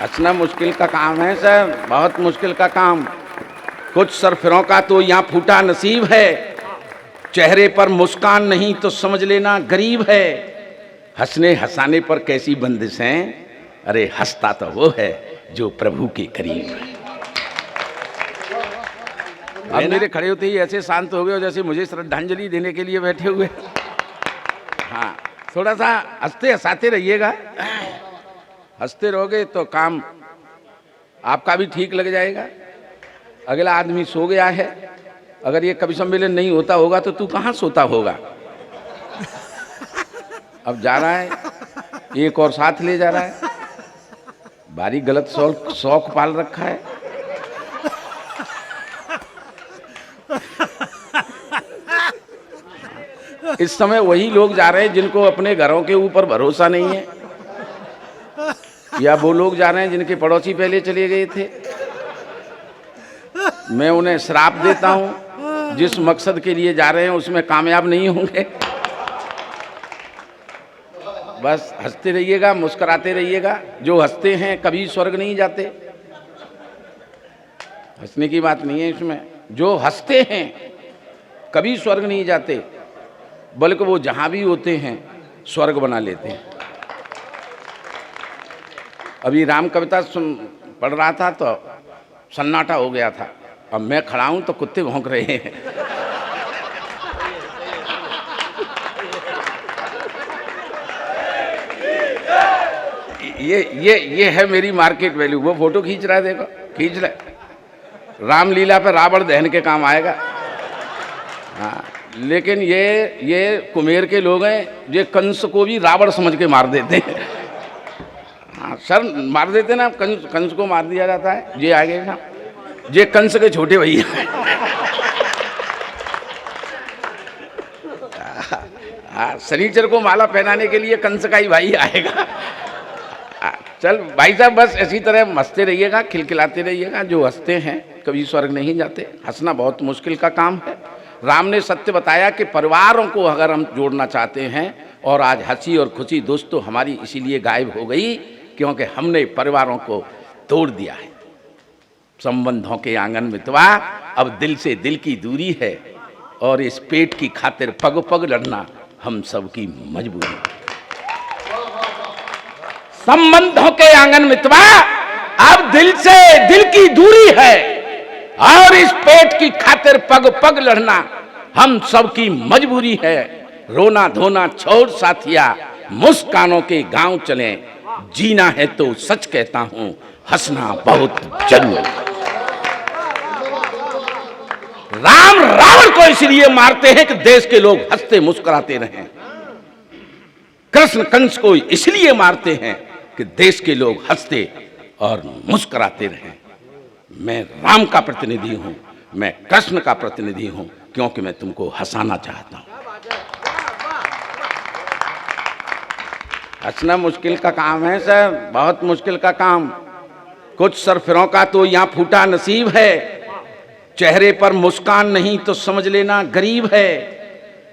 हंसना मुश्किल का काम है सर, बहुत मुश्किल का काम। कुछ सरफिरों का तो यहाँ फूटा नसीब है, चेहरे पर मुस्कान नहीं तो समझ लेना गरीब है। हंसने हंसाने पर कैसी बंदिशें, अरे हंसता तो वो है जो प्रभु के करीब है। अब मेरे खड़े होते ही ऐसे शांत हो गए जैसे मुझे श्रद्धांजलि देने के लिए बैठे हुए। हाँ, थोड़ा सा हंसते हंसाते रहिएगा। हंसते रहोगे तो काम आपका भी ठीक लग जाएगा। अगला आदमी सो गया है, अगर ये कवि सम्मेलन नहीं होता होगा तो तू कहाँ सोता होगा। अब जा रहा है, एक और साथ ले जा रहा है, भारी गलत शौक पाल रखा है। इस समय वही लोग जा रहे हैं जिनको अपने घरों के ऊपर भरोसा नहीं है, या वो लोग जा रहे हैं जिनके पड़ोसी पहले चले गए थे। मैं उन्हें श्राप देता हूं, जिस मकसद के लिए जा रहे हैं उसमें कामयाब नहीं होंगे। बस हंसते रहिएगा, मुस्कुराते रहिएगा। जो हंसते हैं कभी स्वर्ग नहीं जाते। हंसने की बात नहीं है इसमें। जो हंसते हैं कभी स्वर्ग नहीं जाते, बल्कि वो जहां भी होते हैं स्वर्ग बना लेते हैं। अभी राम कविता पढ़ रहा था तो सन्नाटा हो गया था। अब मैं खड़ा हूं तो कुत्ते भौंक रहे हैं। ये है मेरी मार्केट वैल्यू। वो फोटो खींच रहा है, देखो खींच रहा। रामलीला पे रावण दहन के काम आएगा। हाँ, लेकिन ये कुमेर के लोग हैं, ये कंस को भी रावण समझ के मार देते हैं। हाँ सर, मार देते ना। कंस को मार दिया जाता है। ये आगे ना, ये कंस के छोटे भैया। हाँ, शनिचर को माला पहनाने के लिए कंस का ही भाई आएगा। चल भाई साहब, बस इसी तरह हंसते रहिएगा, खिलखिलाते रहिएगा। जो हंसते हैं कभी स्वर्ग नहीं जाते। हंसना बहुत मुश्किल का काम है। राम ने सत्य बताया कि परिवारों को अगर हम जोड़ना चाहते हैं, और आज हंसी और खुशी दोस्तों हमारी इसीलिए गायब हो गई क्योंकि हमने परिवारों को तोड़ दिया है। संबंधों के आंगन में मितवा, अब दिल से दिल की दूरी है, और इस पेट की खातिर पग पग लड़ना हम सबकी मजबूरी है। संबंधों के आंगन में मितवा, अब दिल से दिल की दूरी है, और इस पेट की खातिर पग पग लड़ना हम सबकी मजबूरी है। रोना धोना छोड़ साथिया, मुस्कानों के गांव चले। जीना है तो सच कहता हूं, हंसना बहुत जरूरी। राम रावण को इसलिए मारते हैं कि देश के लोग हंसते मुस्कुराते रहें। कृष्ण कंस को इसलिए मारते हैं कि देश के लोग हंसते और मुस्कुराते रहें। मैं राम का प्रतिनिधि हूं, मैं कृष्ण का प्रतिनिधि हूं, क्योंकि मैं तुमको हंसाना चाहता हूं। हंसना मुश्किल का काम है सर, बहुत मुश्किल का काम। कुछ सरफिरों का तो यहाँ फूटा नसीब है, चेहरे पर मुस्कान नहीं तो समझ लेना गरीब है।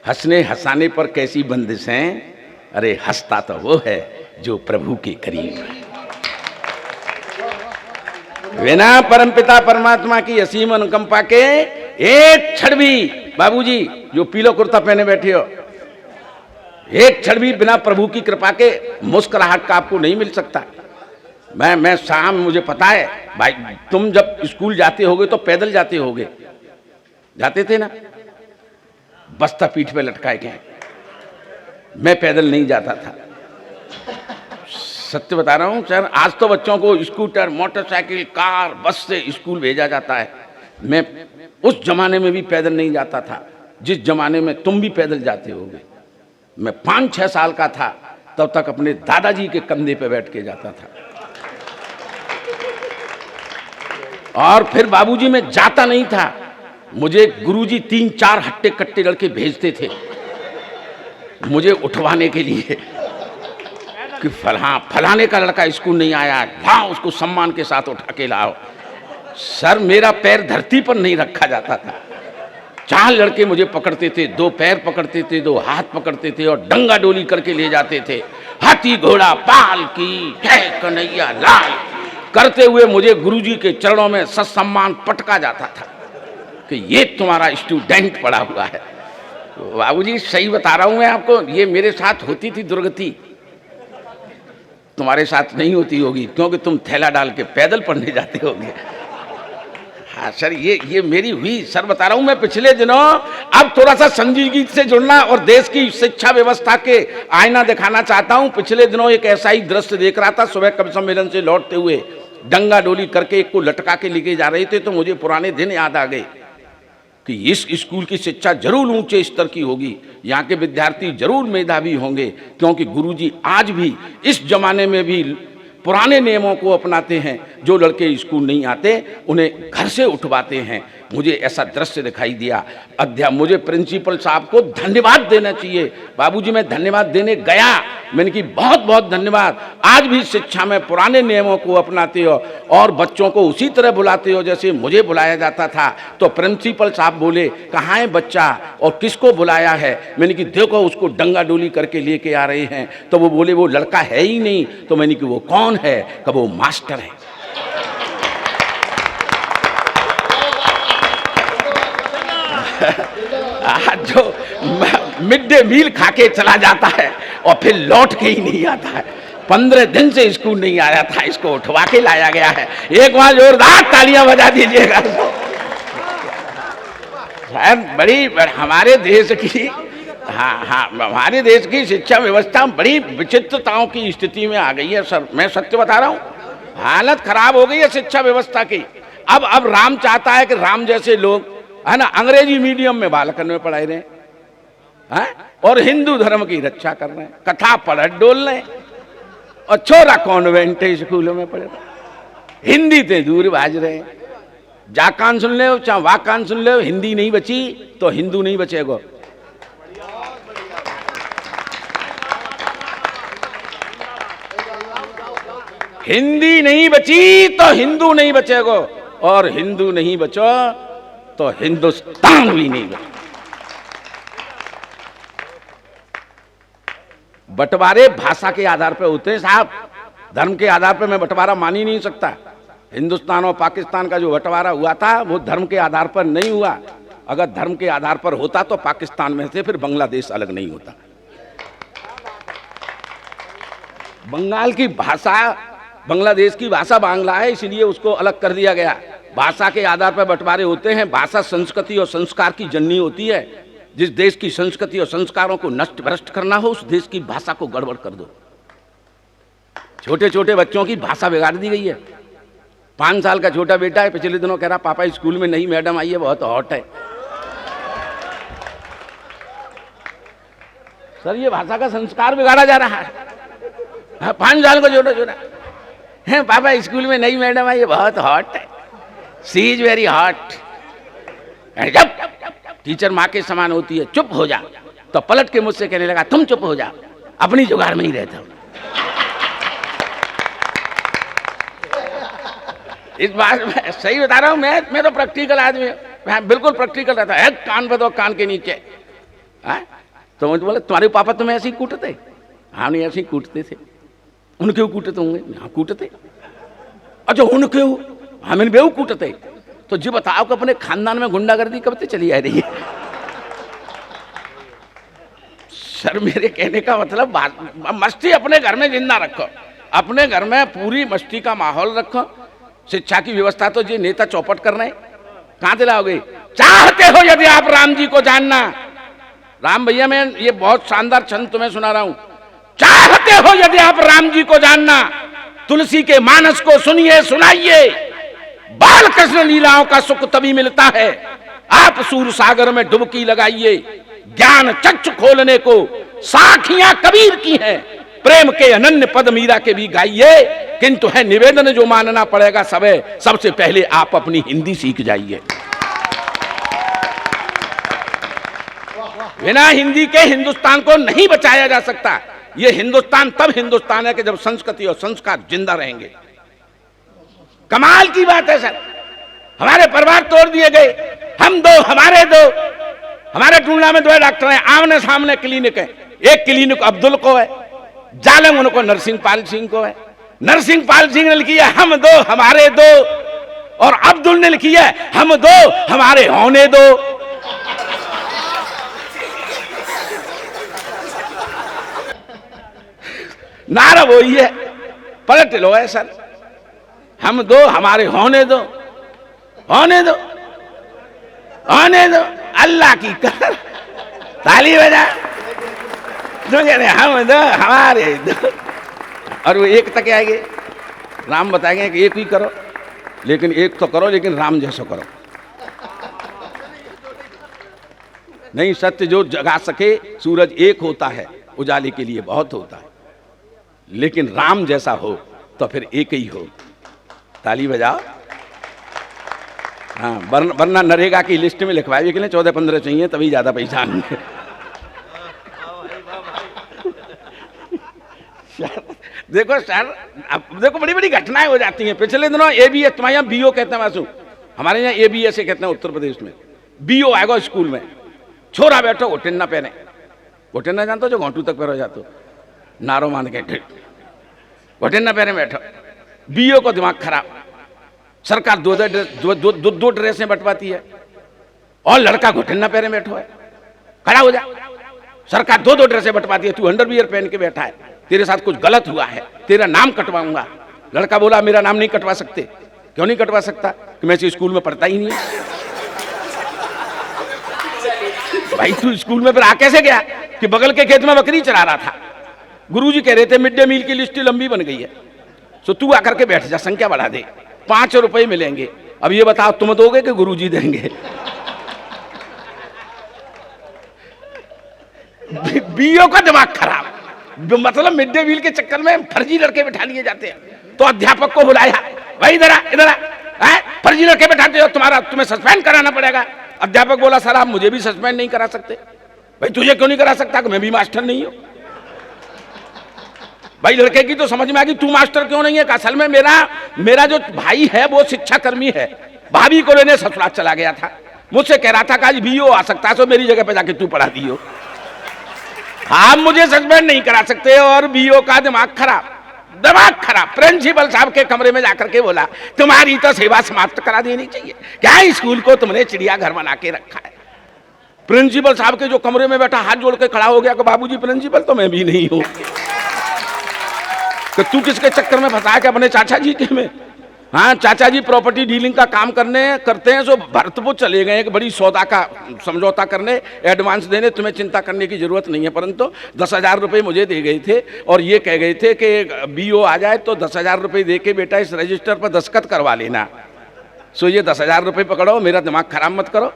हंसने हंसाने पर कैसी बंदिशें, अरे हंसता तो वो है जो प्रभु के करीब है। बिना परमपिता परमात्मा की असीम अनुकंपा के एक क्षण भी, बाबूजी जो पीला कुर्ता पहने बैठे हो, एक क्षण भी बिना प्रभु की कृपा के मुस्कुराहट का आपको नहीं मिल सकता। मैं शाम, मुझे पता है भाई, तुम जब स्कूल जाते होगे तो पैदल जाते होगे, जाते थे ना, बस्ता पीठ पे लटकाए के। मैं पैदल नहीं जाता था, सत्य बता रहा हूं सर। आज तो बच्चों को स्कूटर, मोटरसाइकिल, कार, बस से स्कूल भेजा जाता है। मैं उस जमाने में भी पैदल नहीं जाता था जिस जमाने में तुम भी पैदल जाते होगे। मैं 5-6 साल का था तब तक अपने दादाजी के कंधे पे बैठ के जाता था, और फिर बाबूजी मैं जाता नहीं था, मुझे गुरुजी 3-4 हट्टे कट्टे लड़के भेजते थे मुझे उठवाने के लिए कि फलाने का लड़का स्कूल नहीं आया, लाओ उसको सम्मान के साथ उठा के लाओ। सर, मेरा पैर धरती पर नहीं रखा जाता था। 4 लड़के मुझे पकड़ते थे, 2 पैर पकड़ते थे, 2 हाथ पकड़ते थे, और डंगा डोली करके ले जाते थे। हाथी घोड़ा पाल की, जय कन्हैया लाल, करते हुए मुझे गुरुजी के चरणों में सत्सम्मान पटका जाता था कि ये तुम्हारा स्टूडेंट पड़ा हुआ है। तो बाबूजी सही बता रहा हूं मैं आपको, ये मेरे साथ होती थी दुर्गति, तुम्हारे साथ नहीं होती होगी क्योंकि तुम थैला डाल के पैदल पढ़ने जाते होगे। हाँ सर, ये मेरी हुई सर, बता रहा हूं मैं पिछले दिनों। अब थोड़ा सा संजीवगी से जुड़ना और देश की शिक्षा व्यवस्था के आईना दिखाना चाहता हूं। पिछले दिनों एक ऐसा ही दृश्य देख रहा था, सुबह कवि सम्मेलन से लौटते हुए डंगा डोली करके एक को लटका के लेके जा रहे थे, तो मुझे पुराने दिन याद आ गए कि इस स्कूल की शिक्षा जरूर ऊंचे स्तर की होगी, यहाँ के विद्यार्थी जरूर मेधावी होंगे, क्योंकि गुरुजी आज भी इस जमाने में भी पुराने नियमों को अपनाते हैं। जो लड़के स्कूल नहीं आते उन्हें घर से उठवाते हैं। मुझे ऐसा दृश्य दिखाई दिया। मुझे प्रिंसिपल साहब को धन्यवाद देना चाहिए। बाबूजी मैं धन्यवाद देने गया, मैंने की बहुत बहुत धन्यवाद। आज भी शिक्षा में पुराने नियमों को अपनाते हो और बच्चों को उसी तरह बुलाते हो जैसे मुझे बुलाया जाता था। तो प्रिंसिपल साहब बोले कहाँ है बच्चा और किसको बुलाया है? मैंने कि देखो उसको डंगा डोली करके लेके आ रहे हैं। तो वो बोले वो लड़का है ही नहीं। तो मैंने कि वो कौन है? कि वो मास्टर है। जो मिड डे मील खा के चला जाता है और फिर लौट के ही नहीं आता है। 15 दिन से स्कूल नहीं आया था, इसको उठवा के लाया गया है। एक बार जोरदार तालियां बजा दीजिएगा। बड़ी हमारे देश की हमारे देश की शिक्षा व्यवस्था बड़ी विचित्रताओं की स्थिति में आ गई है सर, मैं सत्य बता रहा हूँ। हालत खराब हो गई है शिक्षा व्यवस्था की। अब राम चाहता है कि राम जैसे लोग है ना अंग्रेजी मीडियम में बालकन में पढ़ाए रहे हैं और हिंदू धर्म की रक्षा कर रहे हैं, कथा पढ़ डोल रहे हैं और छोरा कॉन्वेंट स्कूलों में पढ़े हिंदी से दूर भाज रहे हैं। जा कान सुन ले चाहे वाह कान सुन ले, हिंदी नहीं बची तो हिंदू नहीं बचेगा। हिंदी नहीं बची तो हिंदू नहीं बचेगा और हिंदू नहीं बचो तो हिंदुस्तान भी नहीं बचा। बंटवारे भाषा के आधार पर होते हैं साहब, धर्म के आधार पर मैं बंटवारा मान ही नहीं सकता। हिंदुस्तान और पाकिस्तान का जो बंटवारा हुआ था वो धर्म के आधार पर नहीं हुआ। अगर धर्म के आधार पर होता तो पाकिस्तान में से फिर बांग्लादेश अलग नहीं होता। बंगाल की भाषा बांग्लादेश की भाषा बांग्ला है, इसलिए उसको अलग कर दिया गया। भाषा के आधार पर बंटवारे होते हैं। भाषा संस्कृति और संस्कार की जननी होती है। जिस देश की संस्कृति और संस्कारों को नष्ट भ्रष्ट करना हो उस देश की भाषा को गड़बड़ कर दो। छोटे छोटे बच्चों की भाषा बिगाड़ दी गई है। 5 साल का छोटा बेटा है, पिछले दिनों कह रहा पापा स्कूल में नई मैडम आई है, बहुत हॉट है। सर ये भाषा का संस्कार बिगाड़ा जा रहा है। 5 साल का छोटा छोटा है, पापा स्कूल में नई मैडम आई है, बहुत हॉट है, सी इज वेरी हॉट। जब टीचर माँ के समान होती है, चुप हो जा, तो पलट के मुझसे कहने लगा तुम चुप हो जा, अपनी जुगाड़ में ही रहता हूं। इस बात में सही बता रहा हूं, मैं तो प्रैक्टिकल आदमी हूं, बिल्कुल प्रैक्टिकल रहता है। कान पे दो, कान के नीचे। तो मुझे बोले तुम्हारे पापा तुम्हें ऐसे ही कूटते? हाँ नहीं ऐसे ही कूटते थे। उन क्यों कूटते होंगे? हाँ कूटते। अच्छा उन क्यों? हाँ मैंने बेहू कूटते। तो जी बताओ कि अपने खानदान में गुंडागर्दी कब से चली आ रही है? सर मेरे कहने का मतलब मस्ती अपने घर में जिंदा रखो, अपने घर में पूरी मस्ती का माहौल रखो। शिक्षा की व्यवस्था तो ये नेता चौपट कर रहे हैं, कहां दिलाओगे? चाहते हो यदि आप राम जी को जानना, राम भैया मैं ये बहुत शानदार छंद तुम्हें सुना रहा हूं। चाहते हो यदि आप राम जी को जानना, तुलसी के मानस को सुनिए सुनाइए। बाल कृष्ण लीलाओं का सुख तभी मिलता है आप सूर सागर में डुबकी लगाइए। ज्ञान चक्षु खोलने को साखियां कबीर की हैं, प्रेम के अनन्य पद मीरा के भी गाइए। किंतु है निवेदन जो मानना पड़ेगा सबसे पहले आप अपनी हिंदी सीख जाइए। बिना हिंदी के हिंदुस्तान को नहीं बचाया जा सकता। यह हिंदुस्तान तब हिंदुस्तान है कि जब संस्कृति और संस्कार जिंदा रहेंगे। कमाल की बात है सर, हमारे परिवार तोड़ दिए गए, हम दो हमारे दो। हमारे टूंडला में 2 डॉक्टर हैं, आमने सामने क्लिनिक है। एक क्लिनिक अब्दुल को है, जालम उनको नरसिंह पाल सिंह को है। नरसिंह पाल सिंह ने लिखी है हम दो हमारे दो, और अब्दुल ने लिखी है हम दो हमारे होने दो। नारा वही है, पलट लो है सर, हम दो हमारे होने दो, होने दो, होने दो, अल्लाह की कर, ताली बजा, जो कह रहे हम दो हमारे दो। और वो एक तक आएंगे, राम बताएंगे कि एक ही करो, लेकिन एक तो करो लेकिन राम जैसा करो। नहीं, सत्य जो जगा सके, सूरज एक होता है उजाले के लिए बहुत होता है, लेकिन राम जैसा हो तो फिर एक ही हो। ताली बजाओ। हाँ, वरना नरेगा की लिस्ट में लिखवाइए कि 14-15 चाहिए तभी ज्यादा पैसा आएंगे। देखो सर, अब देखो बड़ी बड़ी घटनाएं हो जाती हैं। पिछले दिनों एबीएस, तुम्हारे यहाँ बीओ कहते हैं वासु, हमारे यहाँ एबीएस कहते हैं उत्तर प्रदेश में। बीओ आएगा स्कूल में, छोरा बैठो घुटन ना पहने, घुटन ना जानते हो जो घोंटू तक पैरो जाते हो, नारो मान के घुटन ना पहने बैठो। बीओ को दिमाग खराब, सरकार दो ड्रेसें बंटवाती है और लड़का घुटन ना पहने बैठो है, खड़ा हो जा। सरकार दो ड्रेसें बंटवाती है, तू अंडरवियर पहन के बैठा है, तेरे साथ कुछ गलत हुआ है, तेरा नाम कटवाऊंगा। लड़का बोला मेरा नाम नहीं कटवा सकते। क्यों नहीं कटवा सकता? कि मैं स्कूल में पढ़ता ही नहीं है। भाई तू स्कूल में फिर आ कैसे गया? कि बगल के खेत में बकरी चरा रहा था, गुरुजी कह रहे थे मिड डे मील की लिस्ट लंबी बन गई है, तो तू आकर के बैठ जा, संख्या बढ़ा दे, 5 रुपए मिलेंगे। अब ये बताओ तुम दोगे कि गुरुजी देंगे? बीओ का दिमाग खराब, मतलब मिड डे मील के चक्कर में फर्जी लड़के बैठा लिए जाते हैं। तो अध्यापक को बुलाया, भाई इधर आ, फर्जी लड़के बैठाते हो, तुम्हें सस्पेंड कराना पड़ेगा। अध्यापक बोला सर आप मुझे भी सस्पेंड नहीं करा सकते। भाई तुझे क्यों नहीं करा सकता? कि मैं भी मास्टर नहीं हूं। भाई लड़के की तो समझ में आ गई तू मास्टर क्यों नहीं है। असल में मेरा जो भाई है वो शिक्षा कर्मी है, भाभी को लेने ससुराल चला गया था, मुझसे कह रहा था कि आज बीओ आ सकता है तो मेरी जगह पे जाके तू पढ़ा दियो। आप मुझे सस्पेंड नहीं करा सकते। और बीओ का दिमाग खराब, दिमाग खराब। प्रिंसिपल साहब के कमरे में जाकर के बोला तुम्हारी तो सेवा समाप्त करा देनी चाहिए, क्या स्कूल को तुमने चिड़ियाघर बना के रखा है। प्रिंसिपल साहब के जो कमरे में बैठा हाथ जोड़ के खड़ा हो गया कि बाबूजी प्रिंसिपल तो मैं भी नहीं हूं। कि तू किसके चक्कर में फंसा के अपने चाचा जी के में? हाँ, चाचा जी प्रॉपर्टी डीलिंग का काम करते हैं, सो भरतपुर चले गए एक बड़ी सौदा का समझौता करने, एडवांस देने। तुम्हें चिंता करने की जरूरत नहीं है, परंतु 10,000 रुपये मुझे दे गए थे और ये कह गए थे कि बीओ आ जाए तो 10,000 रुपये दे के बेटा इस रजिस्टर पर दस्तखत करवा लेना। सो ये 10,000 रुपये पकड़ो, मेरा दिमाग खराब मत करो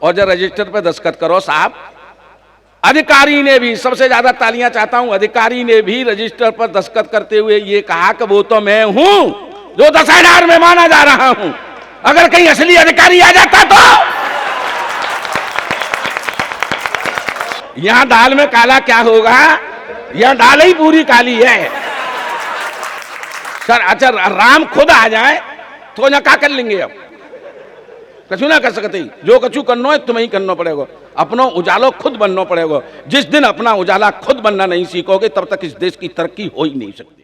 और जब रजिस्टर पर दस्तखत करो। साहब अधिकारी ने भी, सबसे ज्यादा तालियां चाहता हूं, अधिकारी ने भी रजिस्टर पर दस्तखत करते हुए ये कहा कि वो तो मैं हूं जो 10,000 में माना जा रहा हूं, अगर कहीं असली अधिकारी आ जाता तो। यहां दाल में काला क्या होगा? यहां दाल ही पूरी काली है सर। अच्छा राम खुद आ जाए तो ना क्या कर लेंगे? अब कछु ना कर सकते, जो कछु करना है तुम्हें ही करना पड़ेगा, अपना उजाला खुद बनना पड़ेगा। जिस दिन अपना उजाला खुद बनना नहीं सीखोगे तब तक इस देश की तरक्की हो ही नहीं सकती।